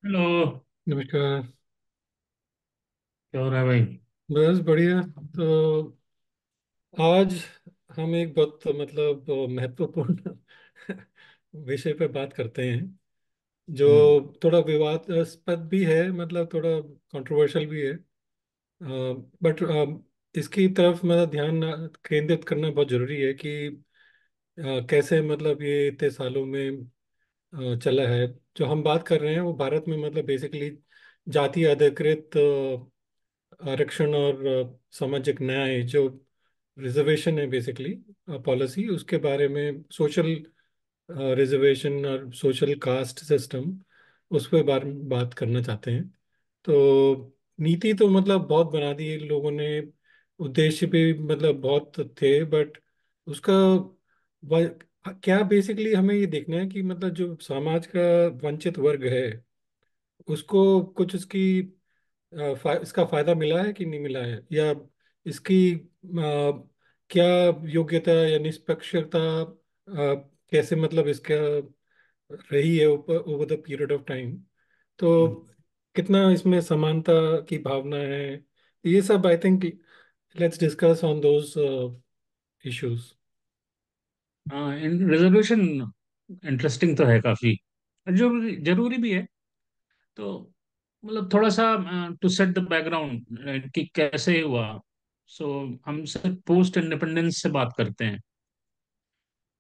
Hello. नमस्कार। क्या हो रहा है भाई? बस बढ़िया। तो आज हम एक बहुत मतलब महत्वपूर्ण विषय पे बात करते हैं, जो हम्म। थोड़ा विवादास्पद भी है, मतलब थोड़ा कंट्रोवर्शियल भी है। बट इसकी तरफ मतलब ध्यान केंद्रित करना बहुत जरूरी है कि कैसे मतलब ये इतने सालों में चला है। जो हम बात कर रहे हैं वो भारत में मतलब बेसिकली जाति अधिकृत आरक्षण और सामाजिक न्याय, जो रिजर्वेशन है बेसिकली पॉलिसी, उसके बारे में सोशल रिजर्वेशन और सोशल कास्ट सिस्टम, उस पर बात करना चाहते हैं। तो नीति तो मतलब बहुत बना दी है लोगों ने, उद्देश्य भी मतलब बहुत थे, बट उसका क्या बेसिकली हमें ये देखना है कि मतलब जो समाज का वंचित वर्ग है उसको कुछ उसकी इसका फायदा मिला है कि नहीं मिला है, या इसकी क्या योग्यता या निष्पक्षता कैसे मतलब इसका रही है over the period of time. तो कितना इसमें समानता की भावना है, ये सब I think let's discuss on those issues. हाँ, रिजर्वेशन इंटरेस्टिंग तो है काफी। जरूरी जरूरी भी है। तो मतलब थोड़ा सा टू सेट द बैकग्राउंड कि कैसे हुआ। सो हम सिर्फ पोस्ट इंडिपेंडेंस से बात करते हैं।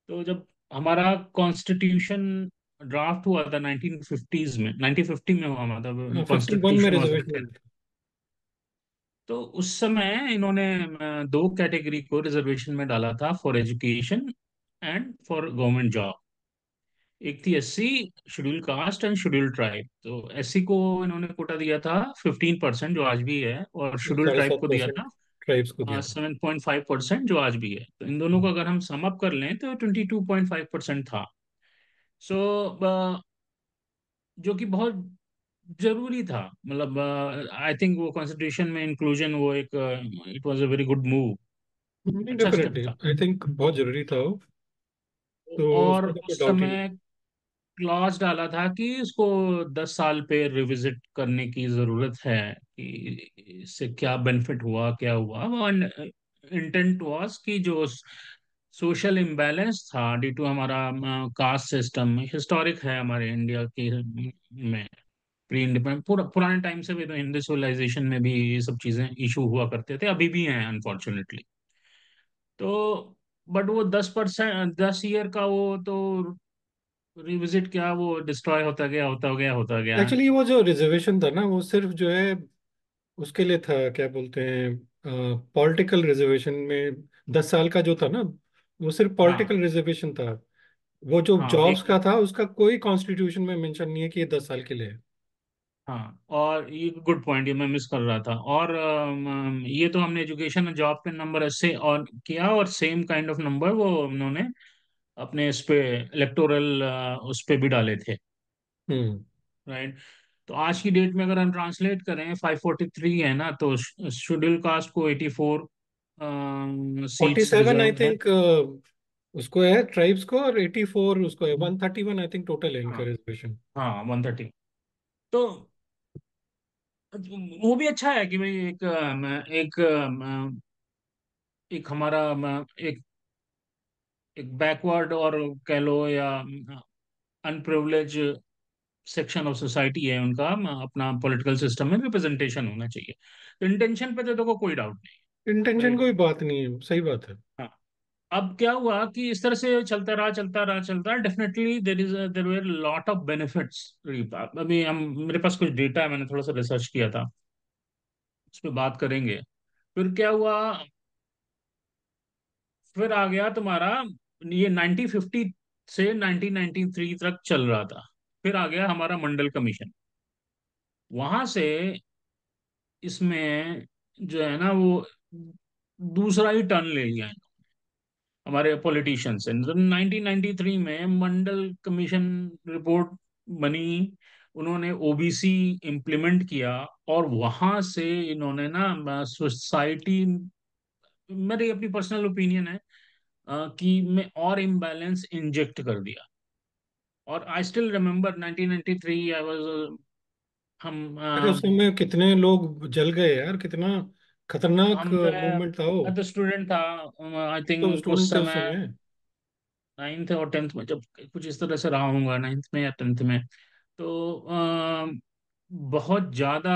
तो जब हमारा कॉन्स्टिट्यूशन ड्राफ्ट हुआ था 1950s में, 1950 में हुआ, मतलब 51 में कॉन्स्टिट्यूशन वाज रिजर्वेशन रिटन। हुआ था। तो उस समय इन्होंने दो कैटेगरी को रिजर्वेशन में डाला था, for education and for government job. एक थी SC, schedule caste and schedule tribe. तो एससी को इन्होंने कोटा दिया था 15%, जो आज भी है, और शेड्यूल साढ़े ट्राइब सात को दिया परसेंट था ट्राइब्स को दिया था। 7.5%, जो आज भी है। तो इन दोनों को अगर हम सम अप कर लें तो 22.5% था। सो जो कि बहुत जरूरी था। मतलब आई थिंक वो कॉन्स्टिट्यूशन में इंक्लूजन, वो एक it was a very good move. अच्छा स्टेप डेफिनेटली था। आई थिंक बहुत जरूरी था वो। तो और उसमें तो कोई उस डाउट ही नहीं। समय क्लॉज डाला था कि इसको 10 साल पे रिविजिट करने की जरूरत है, कि इससे क्या बेनिफिट हुआ, क्या हुआ। इंटेंट वाज कि जो सोशल इम्बैलेंस था ड्यू टू हमारा कास्ट सिस्टम हिस्टोरिक है हमारे इंडिया के में। प्री इंडिपेंडेंट पुराने टाइम से भी, तो हिंदी सिविलाइजेशन में भी ये सब चीजें इशू हुआ करते थे, अभी भी हैं अनफॉर्चुनेटली। तो बट वो 10%, 10 ईयर का वो तो रिविजिट क्या, वो डिस्ट्रॉय होता गया, होता गया, होता गया। एक्चुअली वो जो रिजर्वेशन था ना, वो सिर्फ जो है उसके लिए था, क्या बोलते हैं, पॉलिटिकल रिजर्वेशन में 10 साल का जो था ना, वो सिर्फ हाँ। पॉलिटिकल रिजर्वेशन था। वो जो हाँ जॉब्स एक। का था उसका कोई कॉन्स्टिट्यूशन में मेंशन नहीं है कि ये 10 साल के लिए है। हाँ, और ये गुड पॉइंट, ये मैं मिस कर रहा था। और ये तो हमने एजुकेशन और जॉब के नंबर ऐसे और किया, और सेम काइंड ऑफ नंबर वो उन्होंने अपने इस पे इलेक्टोरल उस पे भी डाले थे। हम्म। राइट। तो आज की डेट में अगर हम ट्रांसलेट करें, 543 है ना, तो शेड्यूल कास्ट को 84 सीट्स 47 आई रिजर्व है। थिंक उसको है ट्राइब्स को, और 84 उसको है, 131 आई थिंक टोटल है इनका हाँ। रिजर्वेशन। हाँ, 130। तो वो भी अच्छा है कि भाई एक हमारा एक एक बैकवर्ड, और कह लो, या अनप्रिविलेज सेक्शन ऑफ सोसाइटी है उनका, अपना पॉलिटिकल सिस्टम में रिप्रेजेंटेशन होना चाहिए। तो इंटेंशन पे तो देखो कोई डाउट नहीं। Intention right. कोई बात नहीं है, सही बात है। हाँ। अब क्या हुआ कि इस तरह से चलता रहा, चलता रहा, चलता रहा, definitely there were lot of benefits. अभी हम, मेरे पास कुछ डेटा है, मैंने थोड़ा सा रिसर्च किया था, उस पर बात करेंगे। फिर क्या हुआ? फिर आ गया तुम्हारा, ये 1950 से 1993 तक चल रहा था। फिर आ गया हमारा मंडल कमीशन। वहां से इसमें जो है ना, वो दूसरा ही टर्न ले लिया हमारे पॉलिटिशियंस से। 1993 में मंडल कमीशन रिपोर्ट बनी, उन्होंने ओबीसी इम्प्लीमेंट किया, और वहां से इन्होंने ना सोसाइटी, मेरी अपनी पर्सनल ओपिनियन है, कि में और इम्बैलेंस इंजेक्ट कर दिया। और I still remember 1993, I was हम अरे उस समय कितने लोग जल गए यार, कितना खतरनाक हम जो है, मूवमेंट था वो। मैं तो स्टूडेंट था, आई तो थिंक उस स्टूडेंट थे उस समय समय। 9th और 10th में, जब कुछ इस तरह से रहा हूँगा 9th में या 10th में। तो बहुत ज़्यादा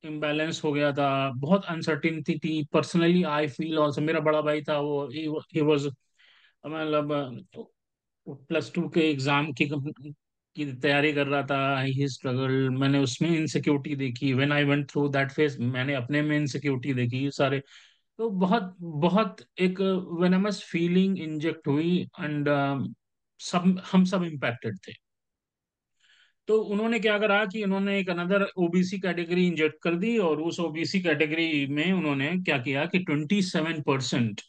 इम्बैलेंस हो गया था, बहुत अनसर्टिनिटी थी। पर्सनली आई फील ऑल्सो, मेरा बड़ा भाई था वो, ही वाज, मतलब +2 के एग्जाम की तैयारी कर रहा था। ही स्ट्रगल, मैंने उसमें इनसिक्योरिटी देखी, when I went through that phase मैंने अपने में इनसिक्योरिटी देखी, ये सारे। तो बहुत बहुत एक वेनमस फीलिंग इंजेक्ट हुई, एंड सब हम सब इम्पैक्टेड थे। तो उन्होंने क्या करा कि उन्होंने एक अनदर ओबीसी कैटेगरी इंजेक्ट कर दी, और उस ओबीसी कैटेगरी में उन्होंने क्या किया कि 27%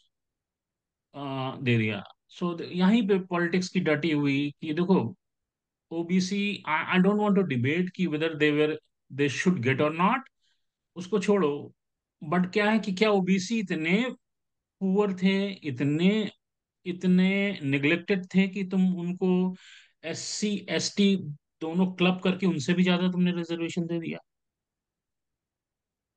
दे दिया। सो यहीं पे पॉलिटिक्स की डटी हुई कि देखो, OBC, I don't want to debate कि वेदर दे शुड गेट और नॉट, उसको छोड़ो। बट क्या है कि क्या ओबीसी इतने पुअर थे, इतने इतने निग्लेक्टेड थे कि तुम उनको SC ST दोनों क्लब करके उनसे भी ज्यादा तुमने रिजर्वेशन दे दिया?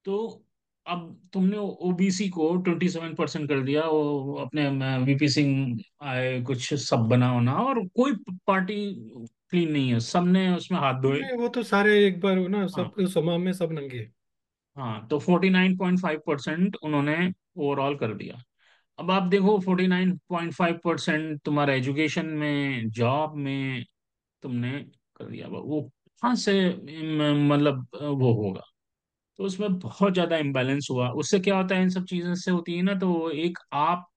तो अब तुमने ओबीसी को 27% कर दिया, वो अपने VP सिंह आए, कुछ सब बना होना, और कोई पार्टी क्लीन नहीं है, सबने उसमें हाथ धोए। नहीं वो तो सारे एक बार हो ना, हाँ, सब समा में सब नंगे। हाँ, तो 49.5% उन्होंने ओवरऑल कर दिया। अब आप देखो, 49.5% तुम्हारा एजुकेशन में, जॉब में तुमने कर दिया, वो कहाँ से मतलब वो होगा? तो उसमें बहुत ज्यादा इम्बैलेंस हुआ। उससे क्या होता है, इन सब चीजों से होती है ना, तो एक आप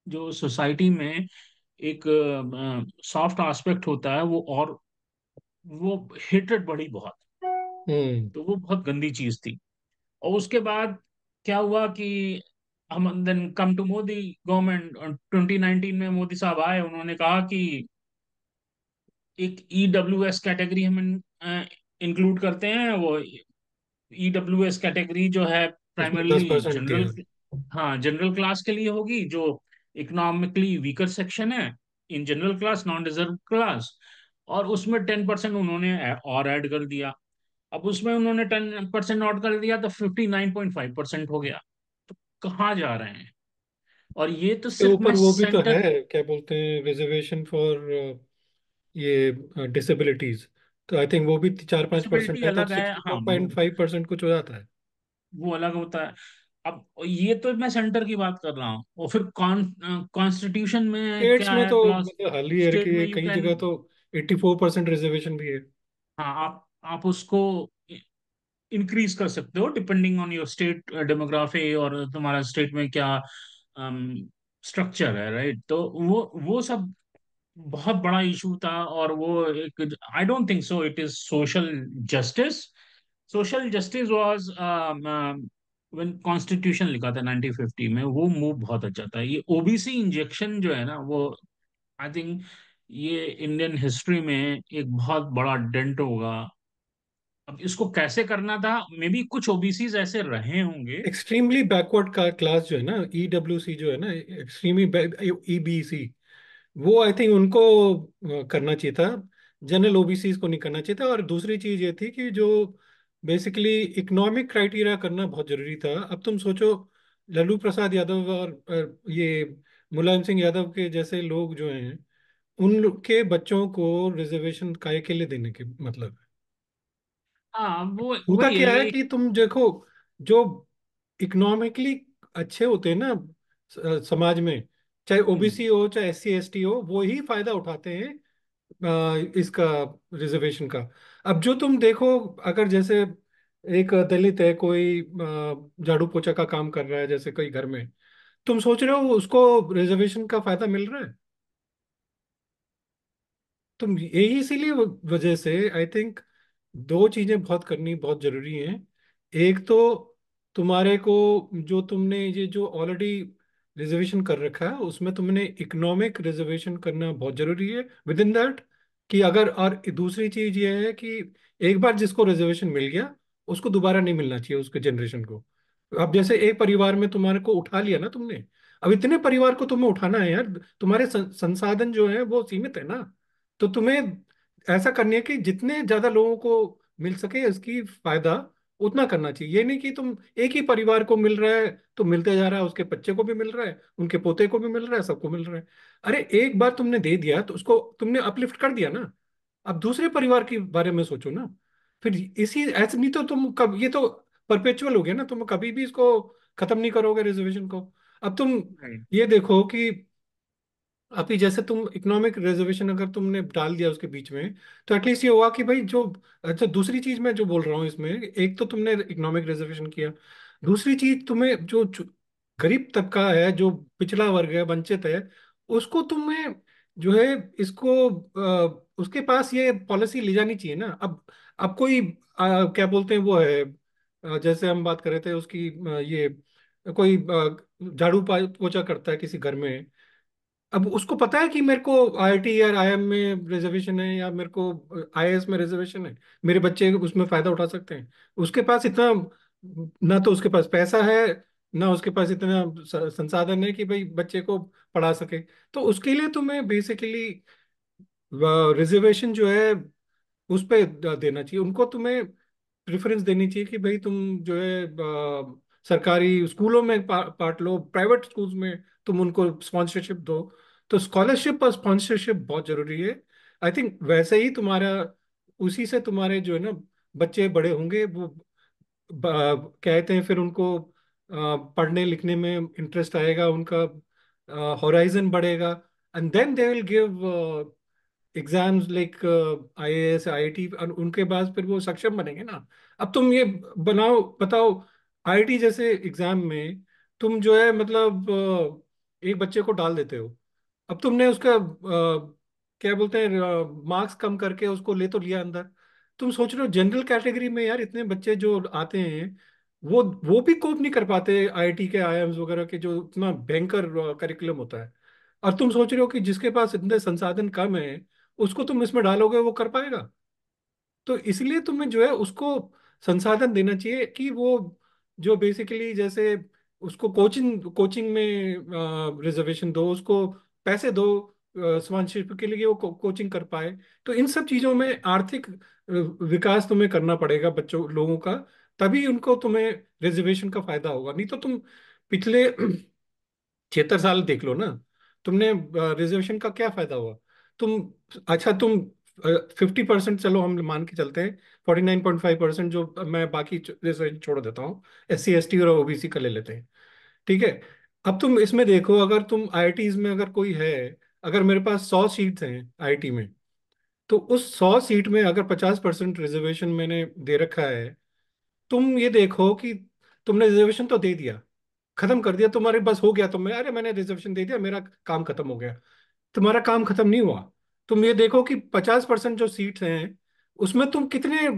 जो सोसाइटी में एक सॉफ्ट एस्पेक्ट होता है वो, और वो हेट्रेड बढ़ी बहुत। हम्म। तो वो बहुत गंदी चीज थी। और उसके बाद क्या हुआ कि हम then come to Modi government, 2019 में मोदी साहब आए, उन्होंने कहा कि एक EWS कैटेगरी हम इंक्लूड करते हैं। वो EWS कैटेगरी जो है उसमें दस प्राइमरली परसेंट जनरल, दिया। हाँ, जनरल क्लास के लिए होगी, जो इकोनॉमिकली वीकर सेक्शन है in general class, non reserve class. और उसमें 10% उन्होंने और ऐड कर दिया। अब उसमें उन्होंने 10% और कर दिया, तो 59.5% हो गया। तो कहाँ जा रहे हैं? और ये तो के सिर्फ मैं ऊपर वो भी तो सेंटर, है, क्या बोलते हैं, रिजर्वेशन फॉर ये डिसेबिलिटीज। तो आई थिंक वो भी 4-5% डिसेबिलिटी है, तो अलग है, सिक्सटी हाँ, फोर पॉइंट फाइव परसेंट कुछ हो जाता है। वो अलग होता है। अब ये तो मैं सेंटर की बात कर रहा हूँ, और फिर कॉन्स्टिट्यूशन में स्टेट्स क्या में है तो क्लॉज? मतलब हाल ही है स्टेट में कि यू कई कैन, जगह तो 84% रिजर्वेशन भी है। हाँ, आप उसको इंक्रीज कर सकते हो depending on your state demography, और तुम्हारा स्टेट में क्या स्ट्रक्चर है, राइट? तो वो सब बहुत बड़ा इशू था। और वो एक, I don't think so it is social justice. Social justice was when constitution लिखा था 1950 में, वो मूव बहुत अच्छा था। ये OBC इंजेक्शन जो है ना, वो आई थिंक ये इंडियन हिस्ट्री में एक बहुत बड़ा डेंट होगा। अब इसको कैसे करना था, मे बी कुछ ओबीसीज ऐसे रहे होंगे। एक्सट्रीमली बैकवर्ड का क्लास जो है ना, EWC जो है ना, एक्सट्रीमली EBC, वो आई थिंक उनको करना चाहिए था। जनरल ओबीसी को नहीं करना चाहिए था। और दूसरी चीज ये थी कि जो बेसिकली इकोनॉमिक क्राइटेरिया करना बहुत जरूरी था। अब तुम सोचो, लालू प्रसाद यादव और ये मुलायम सिंह यादव के जैसे लोग जो हैं, उनके बच्चों को रिजर्वेशन काय के लिए देने के मतलब है। हाँ, वो होता वही है, क्या है एक। कि तुम देखो, जो इकोनॉमिकली अच्छे होते हैं ना समाज में, चाहे हम्म। ओबीसी हो चाहे SC ST हो, वो ही फायदा उठाते हैं इसका, रिजर्वेशन का। अब जो तुम देखो, अगर जैसे एक दलित है कोई, झाड़ू पोछा का काम कर रहा है जैसे कोई घर में, तुम सोच रहे हो उसको रिजर्वेशन का फायदा मिल रहा है? तुम यही इसीलिए वजह से आई थिंक दो चीजें बहुत करनी बहुत जरूरी हैं। एक तो तुम्हारे को, जो तुमने ये जो ऑलरेडी रिजर्वेशन कर रखा है उसमें तुमने इकोनॉमिक रिजर्वेशन करना बहुत जरूरी है विद इन दैट। कि अगर, और दूसरी चीज ये है कि एक बार जिसको रिजर्वेशन मिल गया, उसको दोबारा नहीं मिलना चाहिए उसके जनरेशन को। अब जैसे एक परिवार में तुम्हारे को उठा लिया ना तुमने, अब इतने परिवार को तुम्हें उठाना है यार, तुम्हारे संसाधन जो है वो सीमित है ना। तो तुम्हें ऐसा करनी है कि जितने ज्यादा लोगों को मिल सके इसकी फायदा उतना करना चाहिए। ये नहीं कि तुम एक ही परिवार को मिल रहा है तो मिलते जा रहा है, उसके बच्चे को भी मिल रहा है, उनके पोते को भी मिल रहा है, सबको मिल रहा है। अरे एक बार तुमने दे दिया तो उसको तुमने अपलिफ्ट कर दिया ना। अब दूसरे परिवार के बारे में सोचो ना। फिर इसी ऐसे नहीं तो तुम कब, ये तो परपेचुअल हो गया ना, तुम कभी भी इसको खत्म नहीं करोगे रिजर्वेशन को। अब तुम राइट। ये देखो कि अभी जैसे तुम इकोनॉमिक रिजर्वेशन अगर तुमने डाल दिया उसके बीच में, तो एटलीस्ट ये हुआ कि भाई जो, अच्छा दूसरी चीज मैं जो बोल रहा हूँ इसमें, एक तो तुमने इकोनॉमिक रिजर्वेशन किया, दूसरी चीज तुम्हें जो गरीब तबका है, जो पिछड़ा वर्ग है, वंचित है, उसको तुम्हें जो है इसको उसके पास ये पॉलिसी ले जानी चाहिए ना। अब कोई क्या बोलते हैं वो है, जैसे हम बात कर रहे थे उसकी, ये कोई झाड़ू पोछा करता है किसी घर में। अब उसको पता है कि मेरे को आईआईटी या आईएम में रिजर्वेशन है, या मेरे को आईएएस में रिजर्वेशन है, मेरे बच्चे उसमें फायदा उठा सकते हैं। उसके पास इतना, ना तो उसके पास पैसा है, ना उसके पास इतना संसाधन है कि भाई बच्चे को पढ़ा सके। तो उसके लिए तुम्हें बेसिकली रिजर्वेशन जो है उस पे देना चाहिए उनको। तुम्हें प्रेफरेंस देनी चाहिए कि भाई तुम जो है सरकारी स्कूलों में पार्ट लो, प्राइवेट स्कूल्स में तुम उनको स्पॉन्सरशिप दो। तो स्कॉलरशिप और स्पॉन्सरशिप बहुत जरूरी है। आई थिंक वैसे ही तुम्हारा, उसी से तुम्हारे जो है ना बच्चे बड़े होंगे, वो कहते हैं फिर उनको पढ़ने लिखने में इंटरेस्ट आएगा, उनका होराइजन बढ़ेगा, and then they will give exams like IAS IIT, उनके बाद फिर वो सक्षम बनेंगे ना। अब तुम ये बनाओ, बताओ आईआईटी जैसे एग्जाम में तुम जो है मतलब एक बच्चे को डाल देते हो। अब तुमने उसका क्या बोलते हैं मार्क्स कम करके उसको ले तो लिया अंदर। तुम सोच रहे हो जनरल कैटेगरी में यार इतने बच्चे जो आते हैं, वो भी कोप नहीं कर पाते आईआईटी के आईआईएम्स वगैरह के, जो इतना भयंकर करिकुलम होता है। और तुम सोच रहे हो कि जिसके पास इतने संसाधन कम है उसको तुम इसमें डालोगे वो कर पाएगा? तो इसलिए तुम्हें जो है उसको संसाधन देना चाहिए कि वो जो बेसिकली जैसे उसको कोचिंग कोचिंग में रिजर्वेशन दो, उसको पैसे दो स्पॉन्सरशिप के लिए, वो कोचिंग कर पाए। तो इन सब चीजों में आर्थिक विकास तुम्हें करना पड़ेगा बच्चों लोगों का, तभी उनको तुम्हें रिजर्वेशन का फायदा होगा। नहीं तो तुम पिछले 76 साल देख लो ना, तुमने रिजर्वेशन का क्या फायदा हुआ? तुम, अच्छा तुम 50% चलो हम मान के चलते हैं, 49.5% जो मैं बाकी रिजर्वेशन छोड़ देता हूँ, SC ST और ओबीसी का ले लेते हैं, ठीक है। अब तुम इसमें देखो, अगर तुम आईआईटीज में अगर कोई है, अगर मेरे पास 100 सीट्स हैं आईआईटी में, तो उस 100 सीट में अगर 50% रिजर्वेशन मैंने दे रखा है, तुम ये देखो कि तुमने रिजर्वेशन तो दे दिया, खत्म कर दिया, तुम्हारे बस हो गया, तुम अरे मैंने रिजर्वेशन दे दिया, मेरा काम खत्म हो गया। तुम्हारा काम खत्म नहीं हुआ। तुम ये देखो कि 50% जो सीट्स हैं उसमें तुम कितने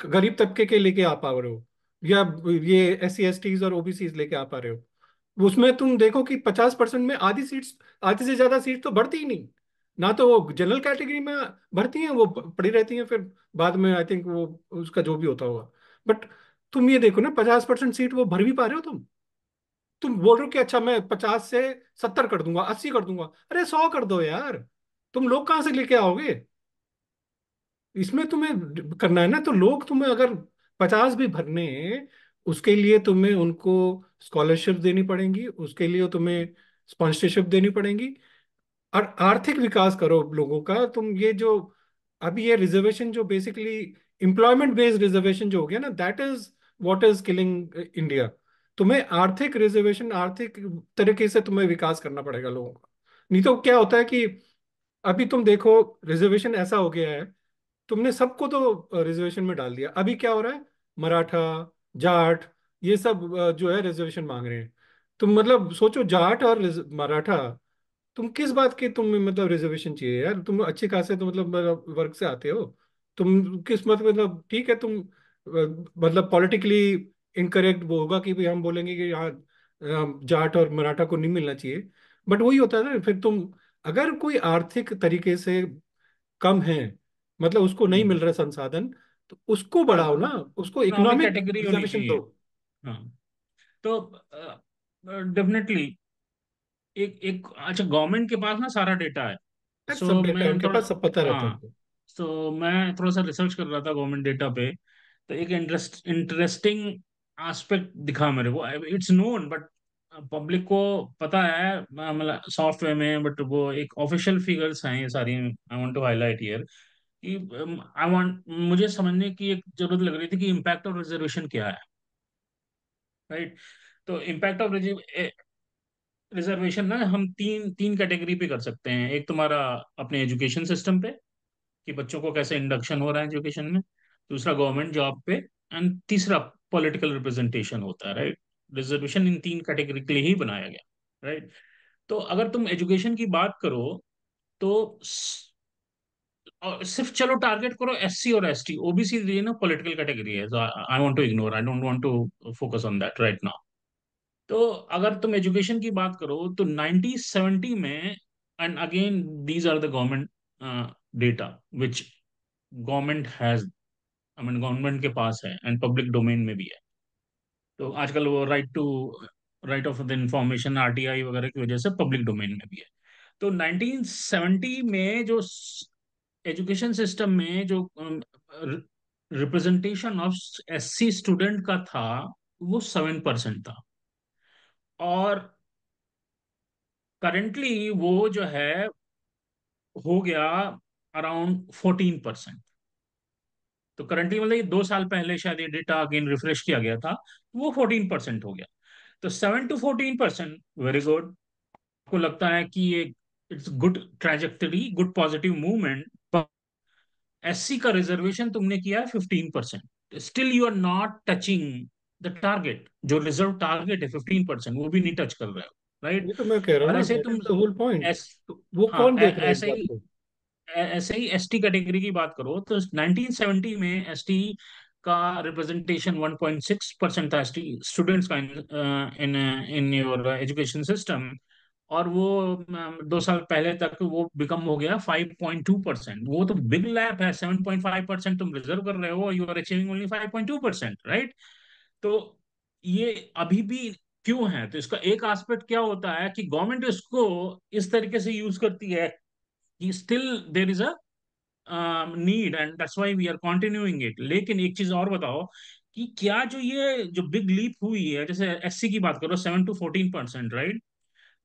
गरीब तबके के लेके आ पा रहे हो, या ये SC STs और ओबीसी लेके आ पा रहे हो। उसमें तुम देखो कि 50% में आधी सीट्स, आधी से ज्यादा सीट तो बढ़ती ही नहीं। ना तो वो जनरल कैटेगरी में भर्ती हैं, वो पड़ी रहती हैं फिर बाद में, आई थिंक वो उसका जो भी होता होगा। बट तुम ये देखो ना, 50% सीट वो भर भी पा रहे हो तुम बोल रहे हो कि अच्छा मैं 50 से 70 कर दूंगा, 80 कर दूंगा, अरे 100 कर दो यार। तुम लोग कहाँ से लेके आओगे? इसमें तुम्हें करना है ना, तो लोग तुम्हें अगर 50 भी भरने हैं, उसके लिए तुम्हें उनको स्कॉलरशिप देनी पड़ेंगी, उसके लिए तुम्हें स्पॉन्सरशिप देनी पड़ेंगी, और आर्थिक विकास करो लोगों का। तुम ये जो अभी ये रिजर्वेशन जो बेसिकली एम्प्लॉयमेंट बेस्ड रिजर्वेशन जो हो गया ना, that is what is killing India. तुम्हें आर्थिक रिजर्वेशन, आर्थिक तरीके से तुम्हें विकास करना पड़ेगा लोगों का। नहीं तो क्या होता है कि अभी तुम देखो रिजर्वेशन ऐसा हो गया है, तुमने सबको तो रिजर्वेशन में डाल दिया, अभी क्या हो रहा है, मराठा, जाट, ये सब जो है रिजर्वेशन मांग रहे हैं। तुम मतलब सोचो, जाट और मराठा, तुम किस बात की तुम्हें मतलब रिजर्वेशन चाहिए यार? तुम अच्छे खासे तो मतलब वर्ग से आते हो, तुम किस मतलब ठीक है, तुम मतलब पॉलिटिकली इनकरेक्ट वो होगा कि भाई हम बोलेंगे कि यहाँ जाट और मराठा को नहीं मिलना चाहिए। बट वही होता है ना, फिर तुम अगर कोई आर्थिक तरीके से कम है, मतलब उसको नहीं हम्म। मिल रहा संसाधन, तो उसको हाँ, बढ़ाओ ना, उसको इकोनॉमिक इकोनॉमिक कैटेगरी होनी रिजर्वेशन चाहिए। दो। हाँ। तो डेफिनेटली एक एक अच्छा, गवर्नमेंट के पास ना सारा डेटा है। सब सो बेटा मैं उनके थोड़ा, पास सब पता रहता है हाँ, उनको। तो मैं थोड़ा सा रिसर्च कर रहा था गवर्नमेंट डेटा पे, तो एक इंटरेस्टिंग एस्पेक्ट दिखा मेरे को। इट्स नोन बट पब्लिक को पता है मतलब सॉफ्टवेयर में, बट वो एक ऑफिशियल फिगर्स हैं ये सारी, I want to highlight here कि आई वांट, मुझे समझने की एक जरूरत लग रही थी कि इम्पैक्ट ऑफ रिजर्वेशन क्या है, राइट। तो इम्पैक्ट ऑफ रिजर्वेशन ना हम तीन तीन कैटेगरी पे कर सकते हैं। एक तुम्हारा अपने एजुकेशन सिस्टम पे, कि बच्चों को कैसे इंडक्शन हो रहा है एजुकेशन में। दूसरा गवर्नमेंट जॉब पे। एंड तीसरा पॉलिटिकल रिप्रेजेंटेशन होता है, राइट। रिजर्वेशन इन तीन कैटेगरी के लिए ही बनाया गया, राइट। तो अगर तुम एजुकेशन की बात करो तो और सिर्फ चलो टारगेट करो एससी और एसटी, ओबीसी ये ना पॉलिटिकल कैटेगरी है, I want to ignore, I don't want to focus on that right now. तो अगर तुम एजुकेशन की बात करो तो 1970 में, and again these are the government data which government has, I mean government के पास है एंड पब्लिक डोमेन में भी है। तो आजकल वो right of the information RTI वगैरह की वजह से पब्लिक डोमेन में भी है। तो 1970 में जो एजुकेशन सिस्टम में जो रिप्रेजेंटेशन ऑफ एससी स्टूडेंट का था वो 7% था। और करेंटली वो जो है हो गया अराउंड 14%। तो करंटली मतलब ये 2 साल पहले शायद ये डेटा अगेन रिफ्रेश किया गया था, वो 14% हो गया। तो 7 to 14%, वेरी गुड। आपको लगता है कि ये it's good trajectory, good positive movement. SC का रिजर्वेशन तुमने किया है 15%, still you are not touching the target. जो रिजर्व टारगेट है 15%, वो भी नहीं टच कर रहे हो, राइट। ये तो मैं कह रहा हूँ और ना, ऐसे दैट इज तुम द होल पॉइंट। एस वो हाँ कौन देख रहा है इस ऐसे बात ही को? ऐसे ही एसटी कैटेगरी की बात करो तो 1970 में एसटी का रिप्रेजेंटेशन 1.6% था, एसटी स्टूडेंट्स का इन इन योर एजुकेशन सिस्टम। और वो 2 साल पहले तक वो बिकम हो गया 5.2%। वो तो बिग लैप है, 7.5% तुम रिजर्व कर रहे हो, you are achieving only 5.2%, right. तो ये अभी भी क्यों है? तो इसका एक एस्पेक्ट क्या होता है कि गवर्नमेंट इसको इस तरीके से यूज करती है कि still there is a need and that's why we are continuing it. लेकिन एक चीज और बताओ कि क्या जो ये जो बिग लीप हुई है, जैसे एससी की बात करो 7 to 14%, राइट।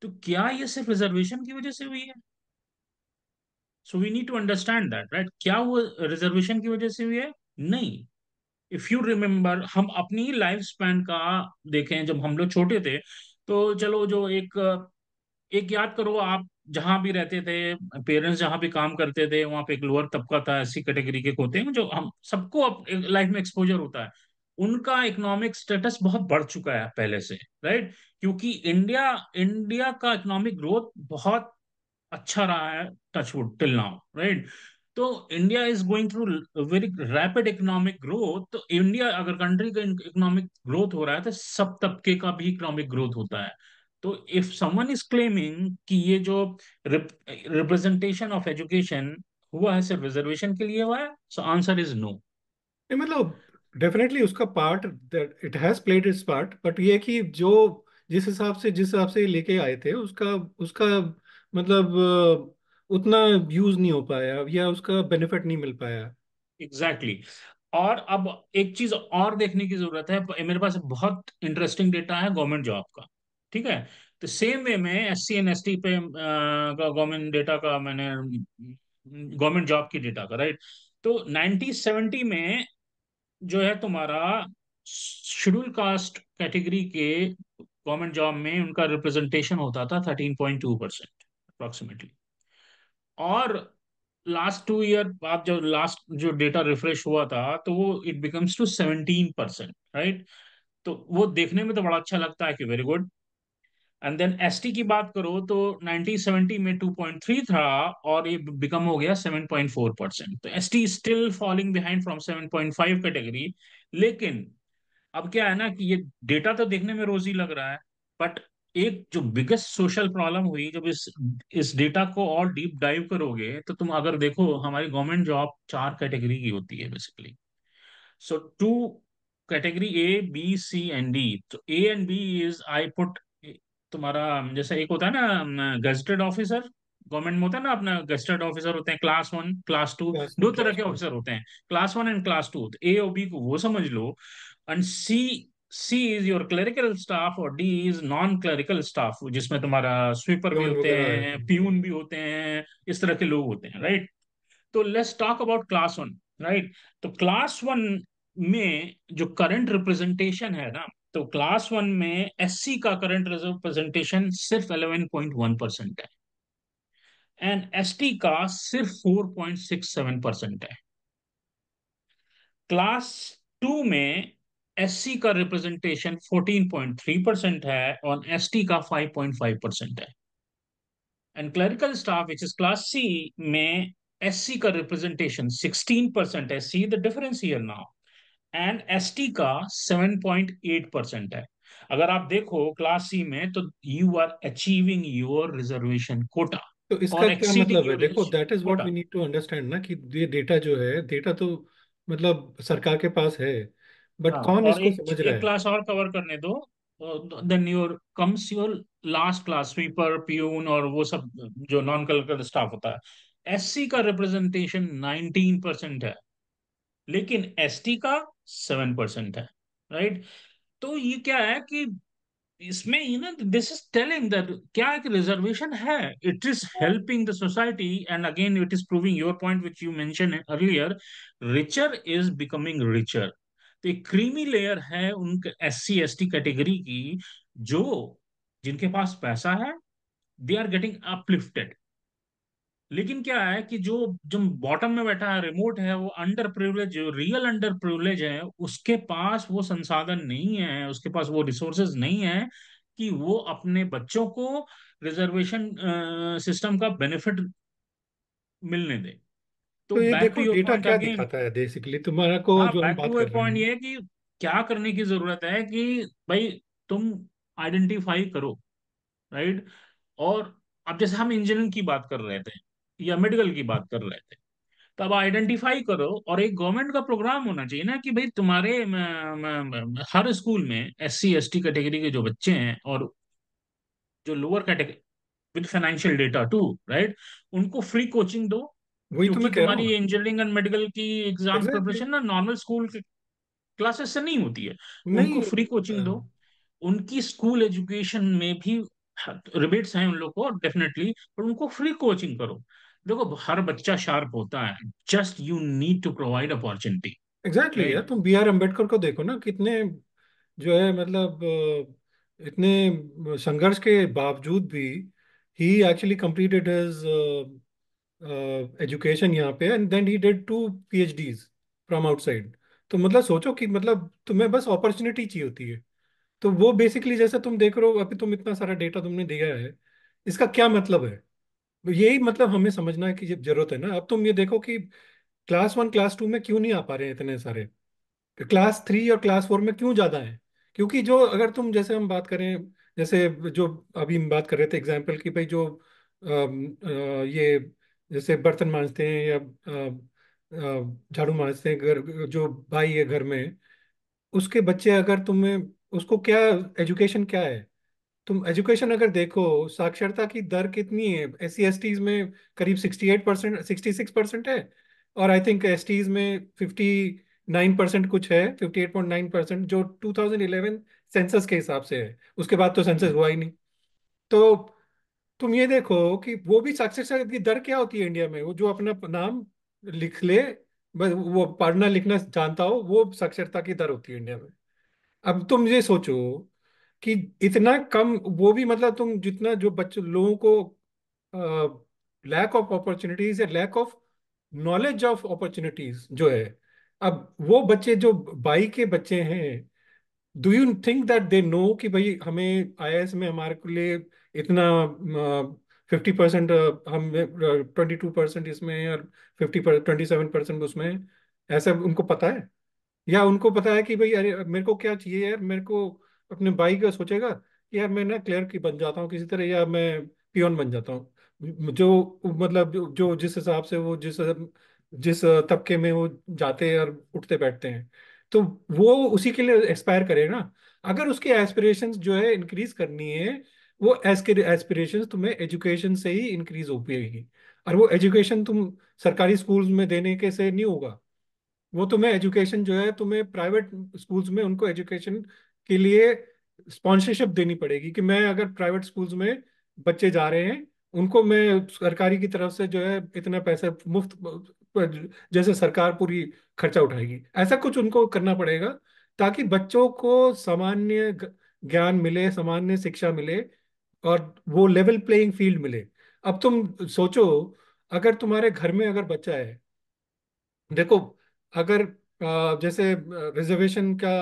तो क्या ये सिर्फ रिजर्वेशन की वजह से हुई है? So we need to understand that, right. क्या वो रिजर्वेशन की वजह से हुई है? नहीं। इफ यू रिमेम्बर, हम अपनी लाइफ स्पैन का देखें, जब हम लोग छोटे थे, तो चलो जो एक एक याद करो आप, जहां भी रहते थे, पेरेंट्स जहां भी काम करते थे, वहां पे एक लोअर तबका था, ऐसी कैटेगरी के होते हैं जो हम सबको लाइफ में एक्सपोजर होता है। उनका इकोनॉमिक स्टेटस बहुत बढ़ चुका है पहले से, राइट। क्योंकि इंडिया इंडिया का इकोनॉमिक ग्रोथ बहुत अच्छा रहा है, टचवुड टिल नाउ, राइट। तो India is going through very rapid economic growth. तो इंडिया अगर कंट्री का इकोनॉमिक ग्रोथ हो रहा है तो सब तबके का भी इकोनॉमिक ग्रोथ होता है। तो इफ समवन इज क्लेमिंग कि ये जो रिप्रेजेंटेशन ऑफ एजुकेशन हुआ है सिर्फ रिजर्वेशन के लिए हुआ है, सो आंसर इज नो। नहीं मतलब, डेफिनेटली उसका part, that it has played it's part, but ये कि जो जिस हिसाब से लेके आए थे, उसका उसका मतलब उतना यूज नहीं हो पाया या उसका बेनिफिट नहीं मिल पाया। Exactly exactly। और अब एक चीज और देखने की जरूरत है। मेरे पास बहुत इंटरेस्टिंग डेटा है गवर्नमेंट जॉब का, ठीक है। तो सेम वे में एससी एंड एसटी पे का गवर्नमेंट डेटा का मैंने, गवर्नमेंट जॉब की डेटा का, राइट। तो 1970 में जो है तुम्हारा शेड्यूल कास्ट कैटेगरी के गवर्नमेंट जॉब में उनका रिप्रेजेंटेशन होता था 13.2% अप्रोक्सीमेटली। और लास्ट 2 ईयर बाद जो लास्ट जो डेटा रिफ्रेश हुआ था, तो वो इट बिकम्स टू 17%, राइट। तो वो देखने में तो बड़ा अच्छा लगता है कि very good. And then ST की बात करो तो 1970 में 2.3 था, और ये बिकम हो गया 7.4%। तो ST still falling behind from 7.5 category. लेकिन अब क्या है ना कि ये डेटा तो देखने में रोजी लग रहा है, बट एक जो बिगेस्ट सोशल प्रॉब्लम हुई जब इस डेटा को और डीप डाइव करोगे, तो तुम अगर देखो हमारी गवर्नमेंट जॉब 4 कैटेगरी की होती है basically. So two category, A B C and D. तो A and B is I put तुम्हारा, जैसे एक होता है ना गजेटेड ऑफिसर, गवर्नमेंट में होता है ना अपना, गेस्टेड ऑफिसर होते हैं class one class two, class one दो तरह क्लास के टू। ऑफिसर होते हैं, class one and class two. A और बी को वो समझ लो। And C, C is your clerical staff और D is non clerical staff, जिसमें तुम्हारा स्वीपर भी जॉन होते वगैरह है। हैं, प्यून भी होते हैं, इस तरह के लोग होते हैं, राइट। तो let's talk about class one, right. तो क्लास वन में जो करंट रिप्रेजेंटेशन है ना, तो क्लास वन में एससी का करंट रिप्रेजेंटेशन सिर्फ 11.1% है, एंड एसटी का सिर्फ 4.67% है। क्लास टू में एससी का रिप्रेजेंटेशन 14.3% है और एसटी का 5.5% है। And clerical staff which is class C में एससी का रिप्रेजेंटेशन 16% है, see the difference here now. And ST का 7.8% है। अगर आप देखो क्लास सी में, तो you are achieving your reservation quota तो इसका और क्या एक्सीडिंग मतलब है? योर देखो, that is what we quota. Need to understand ना, कि ये डेटा जो है, डेटा तो मतलब सरकार के पास है, बट हाँ, कौन और इसको एक समझ रहा एक है? क्लास और कवर करने दो, then your comes your last class, sweeper, peon और वो सब जो नॉन कलरिकल स्टाफ होता है। एससी का रिप्रेजेंटेशन 19% है, लेकिन एसटी का 7% है, राइट। तो ये क्या है कि इसमें दिस इज टेलिंग दैट क्या एक रिजर्वेशन है, it is helping the society, and again it is proving your point which you mention earlier, richer is becoming richer. तो एक क्रीमी लेयर है उन S C S T category की, जो जिनके पास पैसा है, दे आर गेटिंग अपलिफ्टेड। लेकिन क्या है कि जो जो बॉटम में बैठा है, रिमोट है, वो अंडर प्रिविलेज, जो रियल अंडर प्रिविलेज है, उसके पास वो संसाधन नहीं है, उसके पास वो रिसोर्सेज नहीं है कि वो अपने बच्चों को रिजर्वेशन सिस्टम का बेनिफिट मिलने दे। तो तो ये बैक टू देखो योर डेटा पॉइंट क्या अगेन। दिखाता है बेसिकली तुम्हारा को, हाँ, जो हम बैक बात टू कर योर रहे पॉइंट हैं। ये है कि क्या करने की जरूरत है कि भाई तुम आइडेंटिफाई करो, राइट। और अब जैसे हम इंजीनियरिंग की बात कर रहे थे या मेडिकल की बात कर रहे थे, तो अब आइडेंटिफाई करो, और एक गवर्नमेंट का प्रोग्राम होना चाहिए ना कि भाई तुम्हारे हर स्कूल में S C S T category के जो बच्चे हैं और जो lower category with financial data to, right, उनको फ्री कोचिंग दो। वही तो क्योंकि मैं कह रहा तुम्हारी हूँ। इंजीनियरिंग एंड मेडिकल की एग्जाम एग्जैक्टली। प्रिपरेशन ना नॉर्मल स्कूल क्लासेस से नहीं होती है। उनको नहीं फ्री होता कोचिंग है। दो, उनकी स्कूल एजुकेशन में भी रिबेट्स हैं उन लोग को डेफिनेटली, पर उनको फ्री कोचिंग करो। देखो हर बच्चा शार्प होता है, just you need to provide opportunity, exactly यार, राइट। तुम बी आर अम्बेडकर को देखो ना, कितने जो है मतलब इतने संघर्ष के बावजूद भी he actually completed his education यहाँ पे, and then he did 2 PhDs from outside. तो मतलब सोचो कि मतलब तुम्हें बस अपॉर्चुनिटी चाहिए होती है। तो वो बेसिकली जैसे तुम देख रहे हो, अभी तुम इतना सारा डेटा तुमने दिया है, इसका क्या मतलब है? यही मतलब हमें समझना है कि ये जरूरत है ना। अब तुम ये देखो कि क्लास वन क्लास टू में क्यों नहीं आ पा रहे हैं इतने सारे, क्लास थ्री और क्लास फोर में क्यों ज्यादा है? क्योंकि जो, अगर तुम जैसे हम बात करें, जैसे जो अभी हम बात कर रहे थे एग्जाम्पल की, भाई जो ये जैसे बर्तन मांजते हैं या झाड़ू मांजते हैं घर, जो भाई है घर में, उसके बच्चे अगर तुम्हें, उसको क्या एजुकेशन क्या है? तुम एजुकेशन अगर देखो, साक्षरता की दर कितनी है एस सी एस टीज में? करीब 68%, 66% है। और आई थिंक एस टीज में 59% कुछ है, 58.9%, जो 2011 सेंसस के हिसाब से है। उसके बाद तो सेंसस हुआ ही नहीं। तो तुम ये देखो कि वो भी साक्षरता की दर क्या होती है इंडिया में, वो जो अपना नाम लिख ले, बस वो पढ़ना लिखना जानता हो, वो साक्षरता की दर होती है इंडिया में। अब तुम ये सोचो कि इतना कम, वो भी मतलब तुम जितना जो बच्चों लोगों को लैक ऑफ अपॉर्चुनिटीज या lack of knowledge of opportunities जो है, अब वो बच्चे जो बाई के बच्चे हैं, do you think that they know कि भाई हमें आईएएस में हमारे को लिए इतना 50%, हम 22% इसमें और 27% उसमें, ऐसा उनको पता है? या उनको पता है कि भाई अरे मेरे को क्या चाहिए यार, मेरे को अपने भाई का सोचेगा कि यार मैं ना क्लर्क की बन जाता हूँ किसी तरह, या मैं पियोन बन जाता हूँ, जो मतलब जो जिस हिसाब से वो जिस जिस तबके में वो जाते हैं और उठते बैठते हैं, तो वो उसी के लिए एस्पायर करे ना। अगर उसकी एस्पिरेशंस जो है इंक्रीज करनी है, वो एस्पिरेशंस तुम्हें एजुकेशन से ही इंक्रीज हो पाएगी। और वो एजुकेशन तुम सरकारी स्कूल्स में देने के से नहीं होगा। वो तुम्हें एजुकेशन जो है तुम्हें प्राइवेट स्कूल्स में उनको एजुकेशन के लिए स्पॉन्सरशिप देनी पड़ेगी, कि मैं अगर प्राइवेट स्कूल्स में बच्चे जा रहे हैं, उनको मैं सरकारी की तरफ से जो है इतना पैसे मुफ्त, जैसे सरकार पूरी खर्चा उठाएगी, ऐसा कुछ उनको करना पड़ेगा, ताकि बच्चों को सामान्य ज्ञान मिले, सामान्य शिक्षा मिले, और वो लेवल प्लेइंग फील्ड मिले। अब तुम सोचो, अगर तुम्हारे घर में अगर बच्चा है, देखो, अगर जैसे रिजर्वेशन का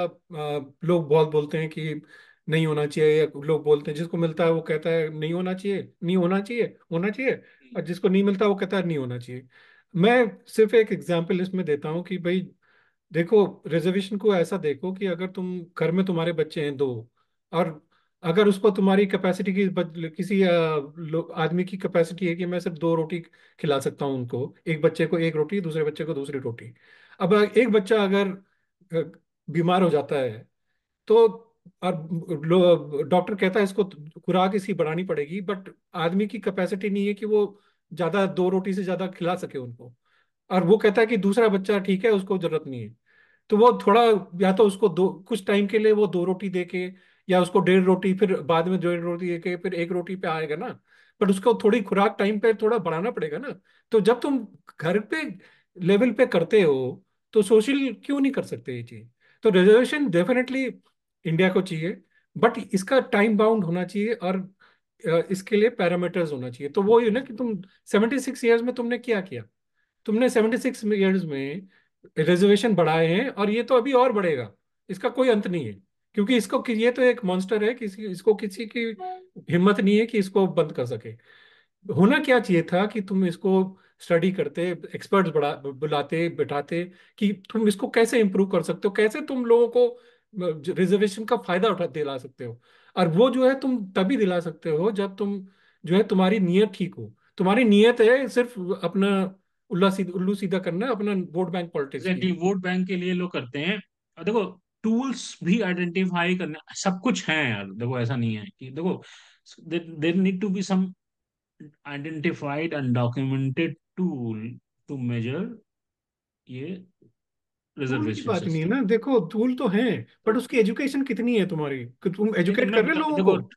लोग बहुत बोलते हैं कि नहीं होना चाहिए, या लोग बोलते हैं जिसको मिलता है वो कहता है नहीं होना चाहिए, नहीं होना चाहिए, होना चाहिए, और जिसको नहीं मिलता वो कहता है नहीं होना चाहिए। मैं सिर्फ एक एग्जांपल इसमें देता हूँ कि भाई देखो, रिजर्वेशन को ऐसा देखो कि अगर तुम घर में तुम्हारे बच्चे हैं दो, और अगर उसको तुम्हारी कैपेसिटी की किसी आदमी की कैपेसिटी है कि मैं सिर्फ दो रोटी खिला सकता हूँ उनको, एक बच्चे को एक रोटी, दूसरे बच्चे को दूसरी रोटी। अब एक बच्चा अगर बीमार हो जाता है, तो और डॉक्टर कहता है इसको खुराक इसकी बढ़ानी पड़ेगी, बट आदमी की कैपेसिटी नहीं है कि वो ज्यादा दो रोटी से ज्यादा खिला सके उनको, और वो कहता है कि दूसरा बच्चा ठीक है उसको जरूरत नहीं है। तो वो थोड़ा, या तो उसको दो कुछ टाइम के लिए वो दो रोटी दे के, या उसको डेढ़ रोटी, फिर बाद में डेढ़ रोटी दे के फिर एक रोटी पे आएगा ना। बट उसको थोड़ी खुराक टाइम पे थोड़ा बढ़ाना पड़ेगा ना। तो जब तुम घर पे लेवल पे करते हो, तो सोशल क्यों नहीं कर सकते ये चीज? तो रिजर्वेशन डेफिनेटली इंडिया को चाहिए, बट इसका टाइम बाउंड होना चाहिए, और इसके लिए पैरामीटर्स होना चाहिए। तो वो ये ना कि तुम 76 ईयर्स में तुमने क्या किया? तुमने 76 ईयर्स में रिजर्वेशन बढ़ाए हैं, और ये तो अभी और बढ़ेगा, इसका कोई अंत नहीं है। क्योंकि इसको, ये तो एक मॉन्स्टर है, किसी इसको किसी की हिम्मत नहीं है कि इसको बंद कर सके। होना क्या चाहिए था कि तुम इसको स्टडी करते, एक्सपर्ट्स बढ़ा बुलाते बिठाते, कि तुम इसको कैसे इंप्रूव कर सकते हो, कैसे तुम लोगों को रिजर्वेशन का फायदा उठा दिला सकते हो। और वो जो है तुम तभी दिला सकते हो जब तुम जो है तुम्हारी नीयत ठीक हो। तुम्हारी नीयत है सिर्फ अपना उल्लू सीधा करना, अपना वोट बैंक पॉलिटिक्स के एग्जैक्टली, लिए। वोट बैंक के लिए लोग करते हैं। और देखो, टूल्स भी आइडेंटिफाई करने सब कुछ है यार। देखो, ऐसा नहीं है कि देखो, there need to be some identified and documented tool to measure ये टूल की रिजर्वेशन बात नहीं है सिस्टम। ना, देखो टूल तो है, बट तो उसकी एजुकेशन कितनी है तुम्हारी, कि तुम नहीं नहीं, एजुकेट मैं कर रहे बता, हो लोगों देखो को?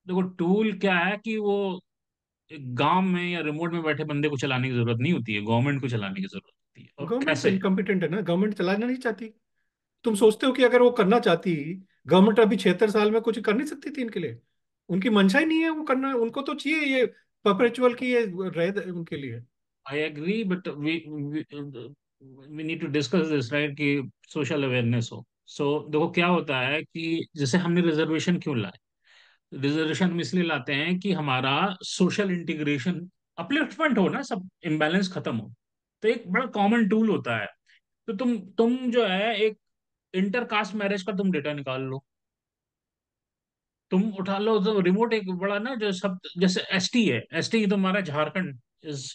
देखो, टूल क्या है कि वो एक गांव में या रिमोट में बैठे बंदे को चलाने की जरूरत नहीं होती है, गवर्नमेंट को चलाने की जरूरत होती है। और गवर्नमेंट तो कैसे? इनकम्पिटेंट है ना, गवर्नमेंट चलाना नहीं चाहती। तुम सोचते हो कि अगर वो करना चाहती, गवर्नमेंट अभी 76 साल में कुछ कर नहीं सकती थी इनके लिए? उनकी मंशा ही नहीं है वो करना, उनको तो चाहिए ये परपेचुअल की ये रहे उनके लिए। I agree, but we need to discuss this, right, कि सोशल अवेयरनेस हो। सो देखो क्या होता है कि जैसे हमने रिजर्वेशन क्यों लाए? रिजर्वेशन हम इसलिए लाते हैं कि हमारा सोशल इंटीग्रेशन, अपलिफ्टमेंट हो ना, सब इम्बैलेंस खत्म हो। तो एक बड़ा कॉमन टूल होता है। तो तुम जो है एक इंटर कास्ट मैरिज का तुम डेटा निकाल लो, तुम उठा लो। तो रिमोट एक बड़ा ना, जो सब जैसे एसटी है, एसटी तुम्हारा झारखंड इस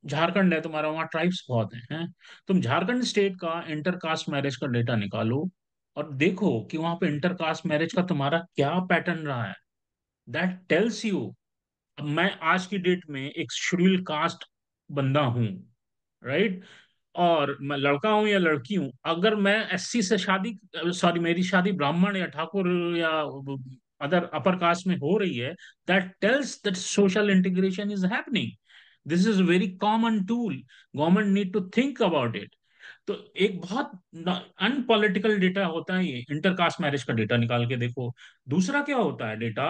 झारखंड है तुम्हारा, वहाँ ट्राइब्स बहुत हैं। तुम झारखंड स्टेट का इंटर कास्ट मैरिज का डेटा निकालो और देखो कि वहां पे इंटर कास्ट मैरिज का तुम्हारा क्या पैटर्न रहा है। That tells you. अब मैं आज की डेट में एक शेड्यूल कास्ट बंदा हूँ, राइट, और मैं लड़का हूं या लड़की हूं, अगर मैं एससी से शादी, सॉरी, मेरी शादी ब्राह्मण या ठाकुर या अदर अपर कास्ट में हो रही है, that tells that social integration is happening. This is very common tool. Government need to think about it. तो एक बहुत अनपॉलिटिकल डेटा होता है ये, इंटरकास्ट मैरिज का डेटा निकाल के देखो। दूसरा क्या होता है डेटा,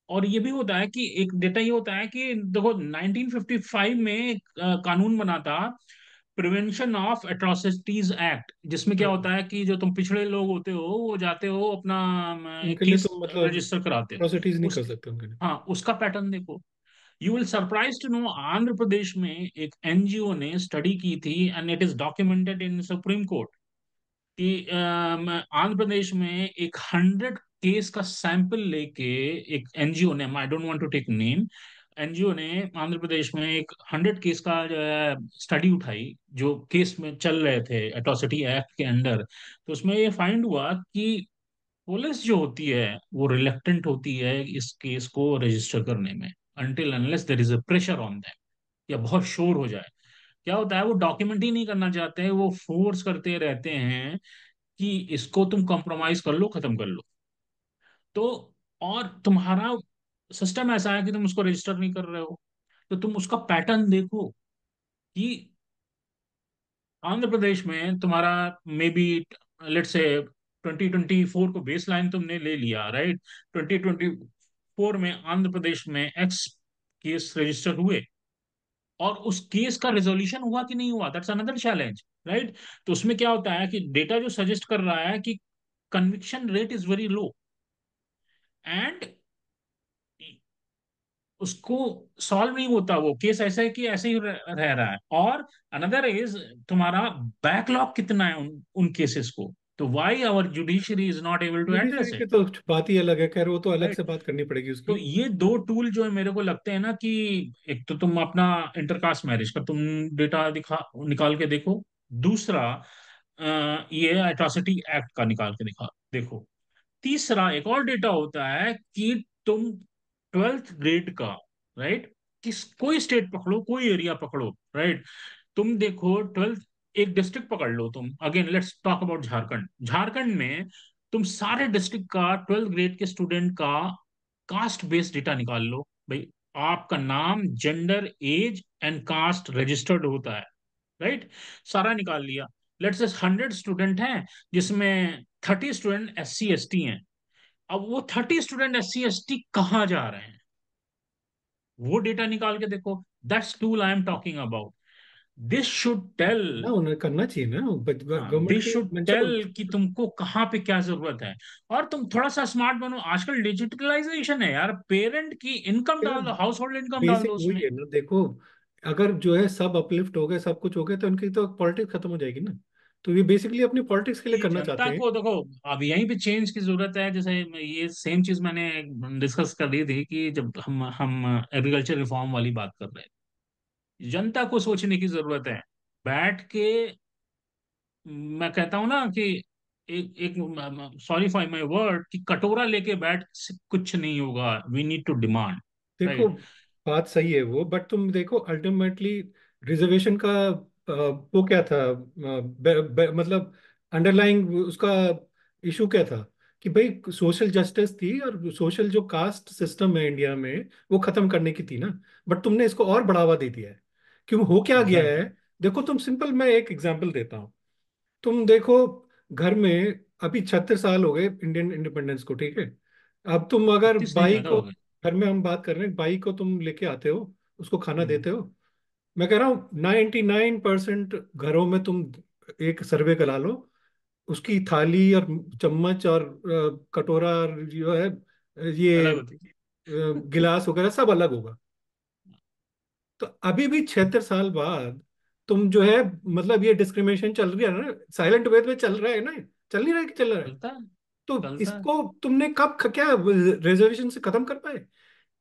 और ये भी होता है कि एक डेटा ये होता है कि देखो 1955 में एक कानून बना था, प्रिवेंशन ऑफ एट्रोसिटीज एक्ट, जिसमें क्या हाँ, होता है कि जो तुम पिछड़े लोग होते हो वो जाते हो अपना उनके लिए केस तो मतलब रजिस्टर कराते प्रोसिटीज हो नहीं उस। कर सकते उनके लिए। हाँ, उसका पैटर्न देखो। You will surprise to know, Andhra Pradesh में एक एनजीओ ने स्टडी की थी and it is documented in Supreme Court कि आंध्र प्रदेश में एक 100 केस का सैंपल लेके एक एनजीओ ने, I don't want to take name, NGO ने आंध्र प्रदेश में एक 100 केस का स्टडी उठाई, जो केस में चल रहे थे एट्रोसिटी एक्ट के अंडर। तो उसमें ये फाइंड हुआ कि पुलिस जो होती है वो रिलेक्टेंट होती है इस केस को रजिस्टर करने में, until unless there is a pressure on them, या बहुत शोर हो जाए। क्या होता है, वो डॉक्यूमेंट ही नहीं करना चाहते हैं, वो फोर्स करते रहते हैं कि इसको तुम कॉम्प्रोमाइज कर लो, खत्म कर लो। तो और तुम्हारा सिस्टम ऐसा है कि तुम उसको रजिस्टर नहीं कर रहे हो, तो तुम उसका पैटर्न देखो कि आंध्र प्रदेश में तुम्हारा मे बी, लेट से 2024 को बेस लाइन तुमने ले लिया, राइट? 2024 में आंध्र प्रदेश में एक्स केस रजिस्टर हुए, और उस केस का रेजोल्यूशन हुआ कि नहीं हुआ, दैट्स अनदर चैलेंज, राइट? तो उसमें क्या होता है कि डेटा जो सजेस्ट कर रहा है कि conviction rate is very low, and उसको सॉल्व नहीं होता, वो केस ऐसा है कि ऐसे ही रह रहा है। और अनदर इज तुम्हारा बैकलॉग कितना है उन केसेस को, तो why our judiciary is not able to address judiciary की इट, तो बात ही अलग है, खैर वो तो अलग से राइट? बात करनी पड़ेगी तो उसकी। ये दो टूल जो है मेरे को लगते हैं ना कि एक तो तुम अपना इंटरकास्ट मैरिज का तुम डेटा दिखा निकाल के देखो, दूसरा ये एट्रॉसिटी एक्ट का निकाल के देखो, तीसरा एक और डेटा होता है कि तुम 12th ग्रेड का, राइट, किस कोई स्टेट पकड़ो, कोई एरिया पकड़ो, राइट, तुम देखो 12th, एक डिस्ट्रिक्ट पकड़ लो तुम, again let's talk about Jharkhand. Jharkhand में तुम सारे डिस्ट्रिक्ट का 12th ग्रेड के स्टूडेंट का कास्ट बेस्ड डेटा निकाल लो भाई। आपका नाम, gender, age and caste registered होता है, राइट? सारा निकाल लिया। लेट्स से 100 स्टूडेंट हैं, जिसमें 30 स्टूडेंट SC ST हैं। अब वो 30 स्टूडेंट SC ST कहाँ जा रहे हैं, वो डेटा निकाल के देखो। That's tool I am talking about. This should tell, ना उन्हें करना चाहिए ना, हाँ, गवर्नमेंट दिस की शुड मंशा तो। टेल कि तुमको कहाँ पे क्या जरूरत है। और तुम थोड़ा सा स्मार्ट बनो, आजकल डिजिटलाइजेशन है यार, पेरेंट की इनकम यार डाल दो, हाउस होल्ड इनकम डाल बेसिक दो वही उसमें। है ना, देखो अगर जो है सब अपलिफ्ट हो गए, सब कुछ हो गया, तो उनकी तो पॉलिटिक्स खत्म हो जाएगी ना। तो ये बेसिकली अपनी पॉलिटिक्स के लिए कि करना जनता चाहते हैं। को देखो, अब यहीं पे चेंज की जरूरत है। जैसे ये सेम चीज मैंने डिस्कस कर दी थी कि जब हम एग्रीकल्चर रिफॉर्म वाली बात कर रहे हैं, जनता को सोचने की जरूरत है, बैठ के। मैं कहता हूं ना कि एक एक सॉरी फॉर माय वर्ड, कि कटोरा लेके बैठ से कुछ नहीं होगा, वी नीड टू डिमांड, देखो राइट? बात सही है वो, बट तुम देखो अल्टीमेटली रिजर्वेशन का वो क्या था, मतलब अंडरलाइंग उसका इशू क्या था, कि भाई सोशल जस्टिस थी और सोशल जो कास्ट सिस्टम है इंडिया में वो खत्म करने की थी ना। बट तुमने इसको और बढ़ावा दे दिया है। क्यों, हो क्या गया है? एग्जैक्टली। देखो तुम सिंपल, मैं एक एग्जांपल देता हूँ। तुम देखो घर में, अभी 36 साल हो गए इंडियन इंडिपेंडेंस को, ठीक है? अब तुम अगर 36 नहीं, बाई ज्यादा को, हो गए। घर में हम बात कर रहे हैं, बाई को तुम लेके आते हो, उसको खाना हम्म। देते हो। मैं कह रहा हूँ 99% घरों में तुम एक सर्वे करा लो, उसकी थाली और चम्मच और कटोरा और जो है ये अलग होती है। गिलास वगैरह सब अलग होगा। तो अभी भी 76 साल बाद तुम जो है, मतलब ये डिस्क्रिमिनेशन चल रही है ना, साइलेंट वे में चल रहा है ना, चल नहीं रहा है कि चल रहा है? चलता है, तो चलता है। इसको तुमने कब क्या रिजर्वेशन से खत्म कर पाए?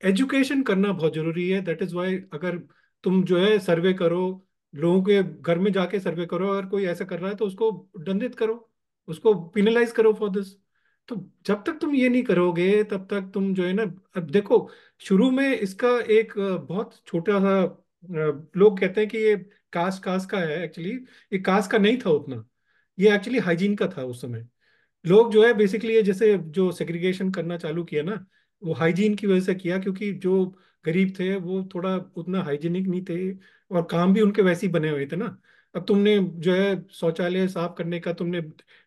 एजुकेशन करना बहुत जरूरी है, दैट इज वाई अगर तुम जो है सर्वे करो, लोगों के घर में जाके सर्वे करो, अगर कोई ऐसा कर रहा है तो उसको दंडित करो, उसको पिनलाइज करो फॉर दिस। तो जब तक तुम ये नहीं करोगे तब तक तुम जो है ना, अब देखो शुरू में इसका एक बहुत छोटा सा लोग कहते हैं कि ये कास्ट कास्ट का है, एक्चुअली ये कास्ट का नहीं था उतना, ये एक्चुअली हाइजीन का था उस समय। लोग जो है बेसिकली ये जैसे जो सेग्रीगेशन करना चालू किया ना, वो हाइजीन की वजह से किया, क्योंकि जो गरीब थे वो थोड़ा उतना हाइजीनिक नहीं थे, और काम भी उनके वैसे ही बने हुए थे ना। अब तुमने जो है शौचालय साफ करने का तुमने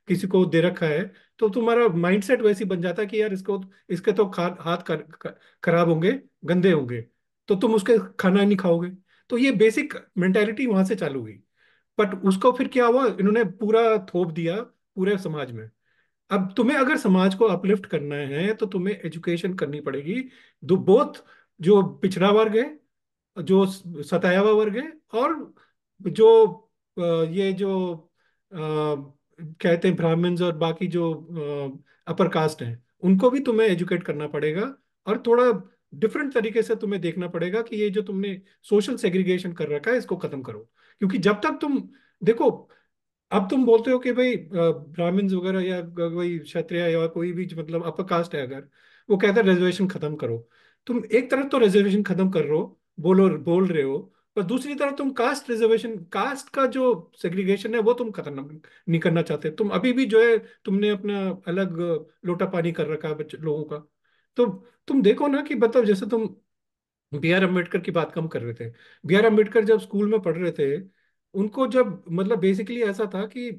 किसी को दे रखा है, तो तुम्हारा माइंडसेट वैसे ही बन जाता है कि यार इसको, इसके तो हाथ खराब होंगे, गंदे होंगे, तो तुम उसके खाना नहीं खाओगे। तो ये बेसिक मेंटालिटी वहां से चालू हुई। बट उसको फिर क्या हुआ, इन्होंने पूरा थोप दिया पूरे समाज में। अब तुम्हें अगर समाज को अपलिफ्ट करना है तो तुम्हें एजुकेशन करनी पड़ेगी। दो बोथ, जो पिछड़ा वर्ग है, जो सताया हुआ वर्ग है, और जो ये जो कहते हैं ब्राह्मण्स और बाकी जो अपर कास्ट हैं, उनको भी तुम्हें एजुकेट करना पड़ेगा। और थोड़ा डिफरेंट तरीके से तुम्हें देखना पड़ेगा कि ये जो तुमने सोशल सेग्रीगेशन कर रखा है इसको खत्म करो। क्योंकि जब तक तुम देखो, अब तुम बोलते हो कि भाई ब्राह्मण्स वगैरह या कोई क्षत्रिय या कोई भी जो मतलब अपर कास्ट है, अगर वो कहता है रिजर्वेशन खत्म करो, तुम एक तरफ तो रिजर्वेशन खत्म कर रहे हो, बोल रहे हो, पर दूसरी तरफ तुम कास्ट रिजर्वेशन, कास्ट का जो सेग्रीगेशन है वो तुम खत्म नहीं करना चाहते। तुम अभी भी जो है, तुमने अपना अलग लोटा पानी कर रखा है लोगों का। तो तुम देखो ना कि मतलब जैसे तुम बी आर अम्बेडकर की बात कम कर रहे थे। बी आर अम्बेडकर जब स्कूल में पढ़ रहे थे, उनको जब मतलब बेसिकली ऐसा था कि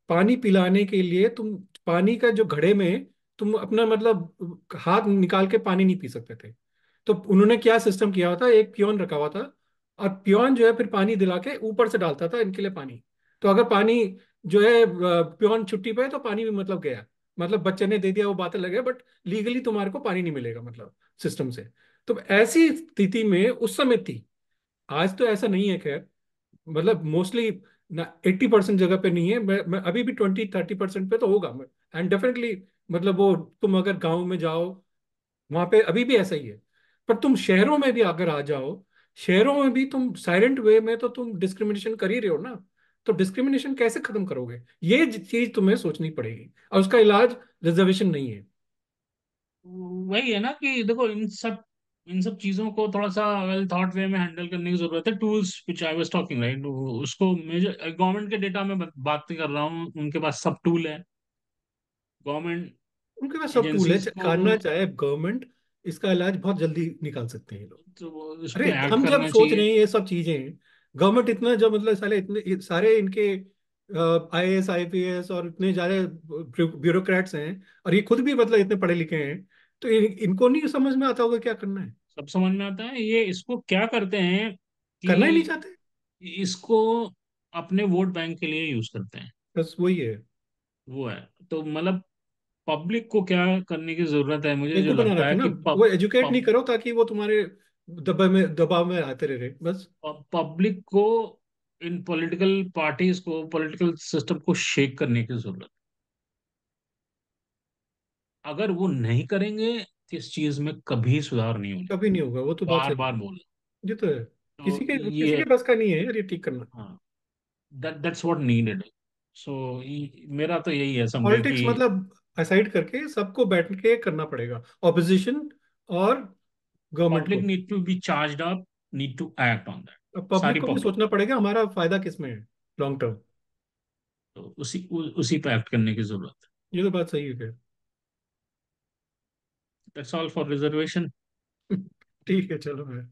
पानी पिलाने के लिए तुम पानी का जो घड़े में तुम अपना मतलब हाथ निकाल के पानी नहीं पी सकते थे। तो उन्होंने क्या सिस्टम किया हुआ था, एक पियोन रखा हुआ था, और पियोन जो है फिर पानी दिला के ऊपर से डालता था इनके लिए पानी। तो अगर पानी जो है पियोन छुट्टी पे है तो पानी भी मतलब गया, मतलब बच्चे ने दे दिया वो बातें लगे, बट लीगली तुम्हारे को पानी नहीं मिलेगा मतलब सिस्टम से। तो ऐसी स्थिति में उस समय थी। आज तो ऐसा नहीं है खैर, मतलब मोस्टली ना 80% जगह पे नहीं है, मैं अभी भी 20-30% पे तो होगा। एंड डेफिनेटली मतलब वो, तुम अगर गांव में जाओ वहां पे अभी भी ऐसा ही है। पर तुम शहरों में भी अगर आ जाओ, शहरों में भी तुम साइलेंट वे में तो तुम डिस्क्रिमिनेशन कर ही रहे हो ना। तो डिस्क्रिमिनेशन कैसे खत्म करोगे, ये चीज तुम्हें सोचनी पड़ेगी, और उसका इलाज रिजर्वेशन नहीं है। वही है ना कि देखो, इन सब चीजों को थोड़ा सा वेल थॉट वे में हैंडल करने की जरूरत है। Tools which I was talking right, उसको मेजर गवर्नमेंट के डेटा में बात नहीं कर रहा हूँ, उनके पास सब टूल है। गवर्नमेंट उनके पास सब टूल है, एजेंसीज को करना चाहे गवर्नमेंट इसका इलाज बहुत जल्दी निकाल सकते हैं ये लोग। तो उस अरे पर एक्ट हम जब करना सोच चाहिए। रहे हैं ये सब चीजें, गवर्नमेंट इतना जब मतलब साले इतने सारे इनके आईएएस आईपीएस और इतने ज्यादा ब्यूरोक्रेट्स हैं, और ये खुद भी मतलब इतने पढ़े लिखे हैं, तो इनको नहीं समझ में आता होगा क्या करना है। सब समझ में आता है। ये इसको क्या करते हैं करना ही नहीं कि चाहते। इसको अपने वोट बैंक के लिए यूज करते हैं। बस वही है। वो है। तो मतलब पब्लिक को क्या करने की जरूरत है, मुझे जो बेवकूफ बना लगता रखे है ना, कि वो एजुकेट नहीं करो ताकि वो तुम्हारे दबाव में आते रहे बस। पब्लिक को इन पॉलिटिकल पार्टीज को, पॉलिटिकल सिस्टम को शेक करने की जरूरत है। अगर वो नहीं करेंगे तो इस चीज में कभी सुधार नहीं होने। कभी नहीं होगा, वो तो बात बार सही बार है। बोल। ये तो है। तो किसी ये, के बस का नहीं है यार ये ठीक करना। हाँ, दैट्स व्हाट नीडेड। सो मेरा तो यही है समझो पॉलिटिक्स कि मतलब असाइड करके सबको बैठ के करना पड़ेगा, ऑपोजिशन और गवर्नमेंट पब्लिक को। Need to be charge up, need to act on that. अब पब्लिक सारी को भी पब्लिक। सोचना पड़ेगा हमारा फायदा किस में है लॉन्ग टर्म। तो उसी पे एक्ट करने की जरूरत है। ये तो बात सही है खैर। That's all for reservation. ठीक है चलो है।